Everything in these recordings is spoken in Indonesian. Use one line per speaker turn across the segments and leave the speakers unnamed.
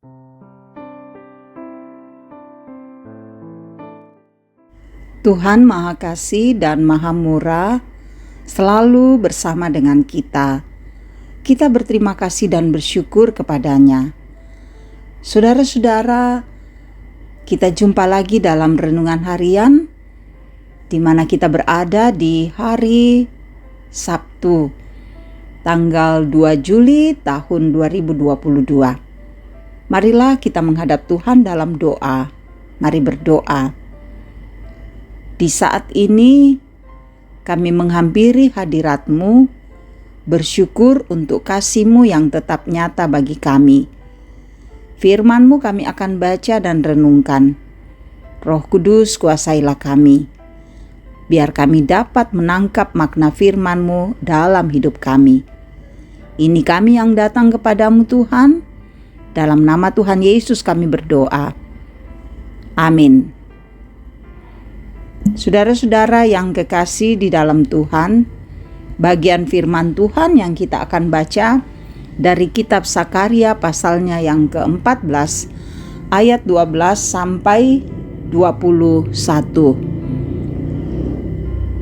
Tuhan Maha Kasih dan Maha Murah selalu bersama dengan kita. Kita berterima kasih dan bersyukur kepada-Nya. Saudara-saudara, kita jumpa lagi dalam renungan harian di mana kita berada di hari Sabtu, tanggal 2 Juli tahun 2022. Marilah kita menghadap Tuhan dalam doa. Mari berdoa. Di saat ini kami menghampiri hadirat-Mu, bersyukur untuk kasih-Mu yang tetap nyata bagi kami. Firman-Mu kami akan baca dan renungkan. Roh Kudus, kuasailah kami, biar kami dapat menangkap makna firman-Mu dalam hidup kami. Ini kami yang datang kepadamu Tuhan, dalam nama Tuhan Yesus kami berdoa. Amin. Saudara-saudara yang kekasih di dalam Tuhan, bagian firman Tuhan yang kita akan baca dari kitab Sakaria pasalnya yang ke-14 ayat 12 sampai 21.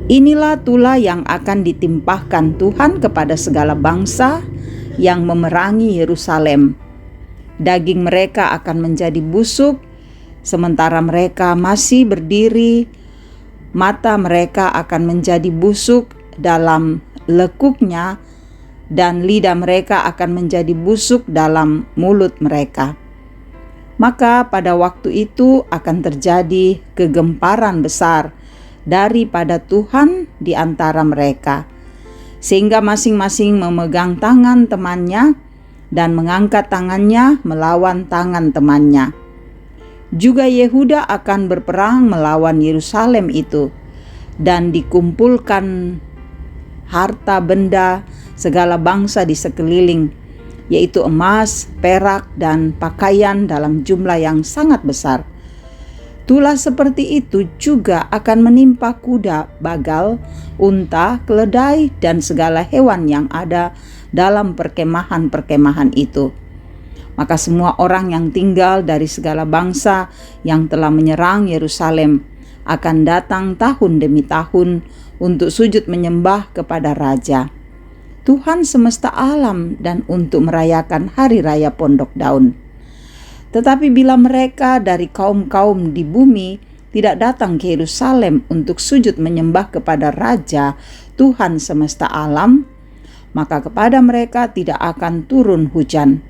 Inilah tulah yang akan ditimpahkan Tuhan kepada segala bangsa yang memerangi Yerusalem. Daging mereka akan menjadi busuk, sementara mereka masih berdiri. Mata mereka akan menjadi busuk dalam lekuknya, dan lidah mereka akan menjadi busuk dalam mulut mereka. Maka pada waktu itu akan terjadi kegemparan besar daripada Tuhan di antara mereka, sehingga masing-masing memegang tangan temannya dan mengangkat tangannya melawan tangan temannya. Juga Yehuda akan berperang melawan Yerusalem itu, dan dikumpulkan harta benda segala bangsa di sekeliling, yaitu emas, perak, dan pakaian dalam jumlah yang sangat besar. Tulah seperti itu juga akan menimpa kuda, bagal, unta, keledai, dan segala hewan yang ada dalam perkemahan-perkemahan itu. Maka semua orang yang tinggal dari segala bangsa yang telah menyerang Yerusalem akan datang tahun demi tahun untuk sujud menyembah kepada Raja, Tuhan semesta alam, dan untuk merayakan hari raya Pondok Daun. Tetapi bila mereka dari kaum-kaum di bumi tidak datang ke Yerusalem untuk sujud menyembah kepada Raja, Tuhan semesta alam, maka kepada mereka tidak akan turun hujan.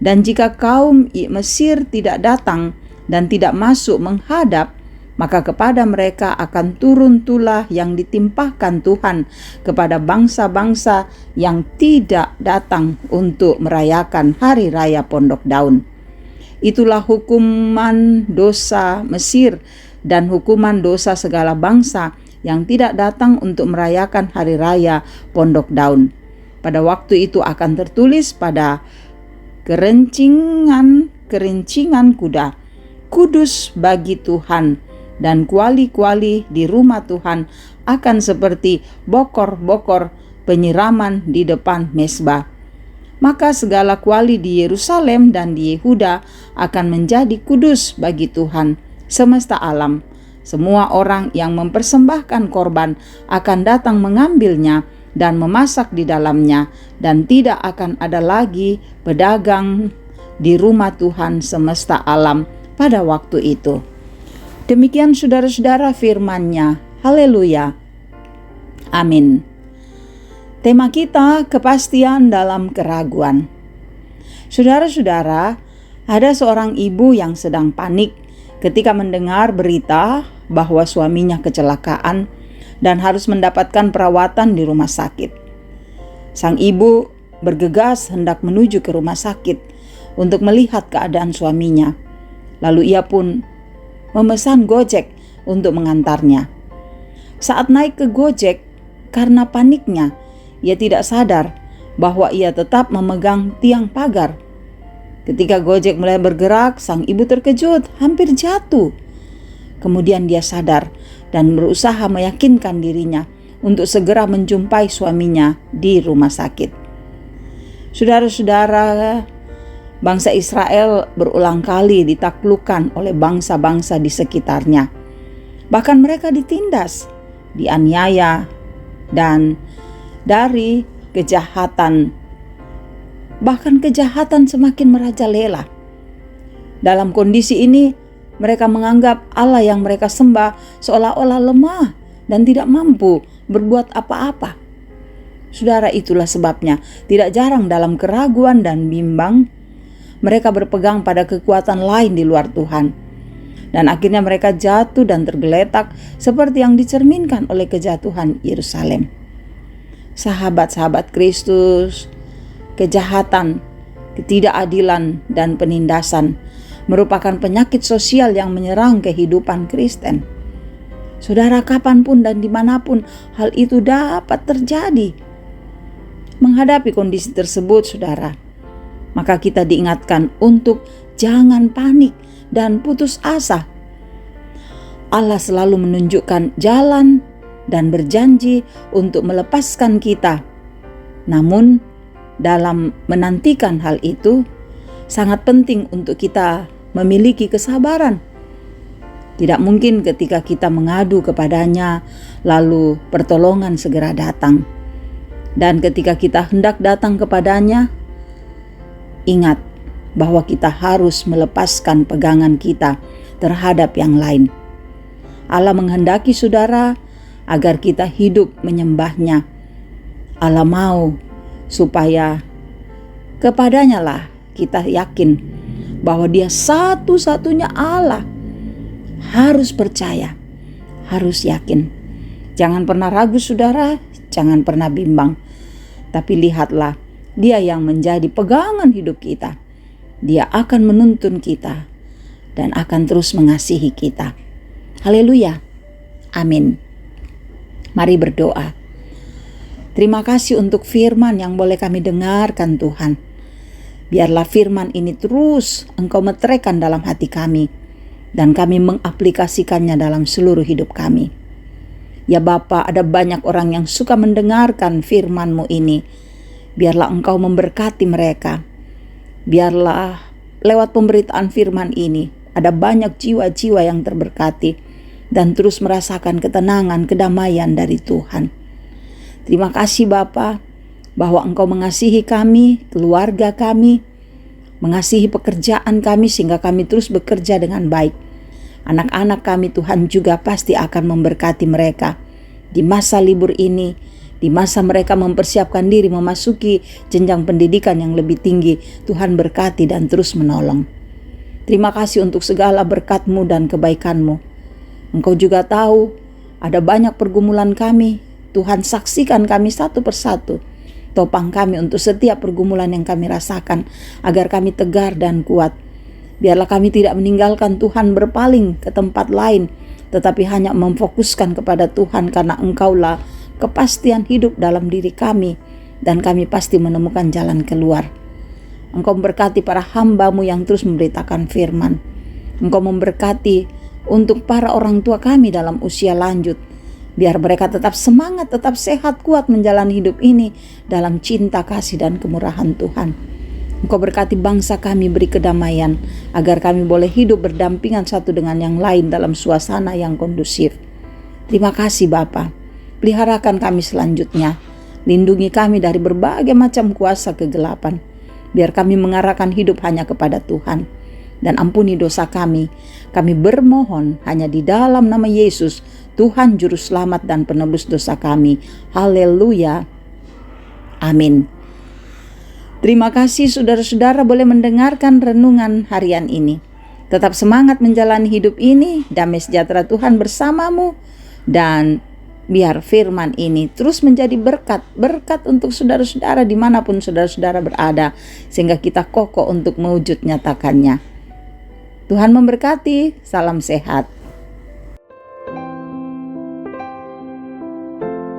Dan jika kaum Mesir tidak datang dan tidak masuk menghadap, maka kepada mereka akan turun tulah yang ditimpahkan Tuhan kepada bangsa-bangsa yang tidak datang untuk merayakan hari raya Pondok Daun. Itulah hukuman dosa Mesir dan hukuman dosa segala bangsa yang tidak datang untuk merayakan hari raya Pondok Daun. Pada waktu itu akan tertulis pada kerincingan kuda, kudus bagi Tuhan, dan kuali-kuali di rumah Tuhan akan seperti bokor-bokor penyiraman di depan mezbah. Maka segala kuali di Yerusalem dan di Yehuda akan menjadi kudus bagi Tuhan semesta alam. Semua orang yang mempersembahkan korban akan datang mengambilnya dan memasak di dalamnya, dan tidak akan ada lagi pedagang di rumah Tuhan semesta alam pada waktu itu. Demikian saudara-saudara firman-Nya. Haleluya. Amin. Tema kita, kepastian dalam keraguan. Saudara-saudara, ada seorang ibu yang sedang panik ketika mendengar berita bahwa suaminya kecelakaan dan harus mendapatkan perawatan di rumah sakit. Sang ibu bergegas hendak menuju ke rumah sakit untuk melihat keadaan suaminya. Lalu ia pun memesan Gojek untuk mengantarnya. Saat naik ke Gojek, karena paniknya, ia tidak sadar bahwa ia tetap memegang tiang pagar. Ketika Gojek mulai bergerak, sang ibu terkejut, hampir jatuh. Kemudian dia sadar dan berusaha meyakinkan dirinya untuk segera menjumpai suaminya di rumah sakit. Saudara-saudara, Bangsa Israel berulang kali ditaklukkan oleh bangsa-bangsa di sekitarnya. Bahkan mereka ditindas, dianiaya, dan dari kejahatan. Bahkan kejahatan semakin merajalela. Dalam kondisi ini, mereka menganggap Allah yang mereka sembah seolah-olah lemah dan tidak mampu berbuat apa-apa. Saudara, itulah sebabnya tidak jarang dalam keraguan dan bimbang, mereka berpegang pada kekuatan lain di luar Tuhan. Dan akhirnya mereka jatuh dan tergeletak seperti yang dicerminkan oleh kejatuhan Yerusalem. Sahabat-sahabat Kristus, kejahatan, ketidakadilan, dan penindasan merupakan penyakit sosial yang menyerang kehidupan Kristen. Saudara, kapanpun dan dimanapun hal itu dapat terjadi. Menghadapi kondisi tersebut, saudara, maka kita diingatkan untuk jangan panik dan putus asa. Allah selalu menunjukkan jalan dan berjanji untuk melepaskan kita. Namun, dalam menantikan hal itu, sangat penting untuk kita memiliki kesabaran. Tidak mungkin ketika kita mengadu kepadanya, lalu pertolongan segera datang. Dan ketika kita hendak datang kepadanya, ingat bahwa kita harus melepaskan pegangan kita terhadap yang lain. Allah menghendaki saudara agar kita hidup menyembahnya. Allah mau supaya kepadanya lah kita yakin bahwa Dia satu-satunya Allah. Harus percaya, harus yakin. Jangan pernah ragu saudara, jangan pernah bimbang. Tapi lihatlah, Dia yang menjadi pegangan hidup kita. Dia akan menuntun kita dan akan terus mengasihi kita. Haleluya. Amin. Mari berdoa. Terima kasih untuk firman yang boleh kami dengarkan Tuhan. Biarlah firman ini terus Engkau meteraikan dalam hati kami, dan kami mengaplikasikannya dalam seluruh hidup kami. Ya Bapa, ada banyak orang yang suka mendengarkan firman-Mu ini. Biarlah Engkau memberkati mereka. Biarlah lewat pemberitaan firman ini, ada banyak jiwa-jiwa yang terberkati dan terus merasakan ketenangan, kedamaian dari Tuhan. Terima kasih Bapa, bahwa Engkau mengasihi kami, keluarga kami, mengasihi pekerjaan kami sehingga kami terus bekerja dengan baik. Anak-anak kami Tuhan juga pasti akan memberkati mereka di masa libur ini, di masa mereka mempersiapkan diri memasuki jenjang pendidikan yang lebih tinggi. Tuhan berkati dan terus menolong. Terima kasih untuk segala berkat-Mu dan kebaikan-Mu. Engkau juga tahu ada banyak pergumulan kami. Tuhan, saksikan kami satu persatu. Topang kami untuk setiap pergumulan yang kami rasakan, agar kami tegar dan kuat. Biarlah kami tidak meninggalkan Tuhan berpaling ke tempat lain, tetapi hanya memfokuskan kepada Tuhan, karena Engkaulah kepastian hidup dalam diri kami, dan kami pasti menemukan jalan keluar. Engkau memberkati para hamba-Mu yang terus memberitakan firman. Engkau memberkati untuk para orang tua kami dalam usia lanjut. Biar mereka tetap semangat, tetap sehat, kuat menjalani hidup ini dalam cinta, kasih, dan kemurahan Tuhan. Engkau berkati bangsa kami, beri kedamaian, agar kami boleh hidup berdampingan satu dengan yang lain dalam suasana yang kondusif. Terima kasih Bapa. Peliharakan kami selanjutnya. Lindungi kami dari berbagai macam kuasa kegelapan. Biar kami mengarahkan hidup hanya kepada Tuhan. Dan ampuni dosa kami. Kami bermohon hanya di dalam nama Yesus, Tuhan Juru Selamat dan Penebus dosa kami. Haleluya. Amin. Terima kasih saudara-saudara boleh mendengarkan renungan harian ini. Tetap semangat menjalani hidup ini. Damai sejahtera Tuhan bersamamu. Dan biar firman ini terus menjadi berkat untuk saudara-saudara dimanapun saudara-saudara berada. Sehingga kita kokoh untuk mewujud nyatakannya. Tuhan memberkati. Salam sehat.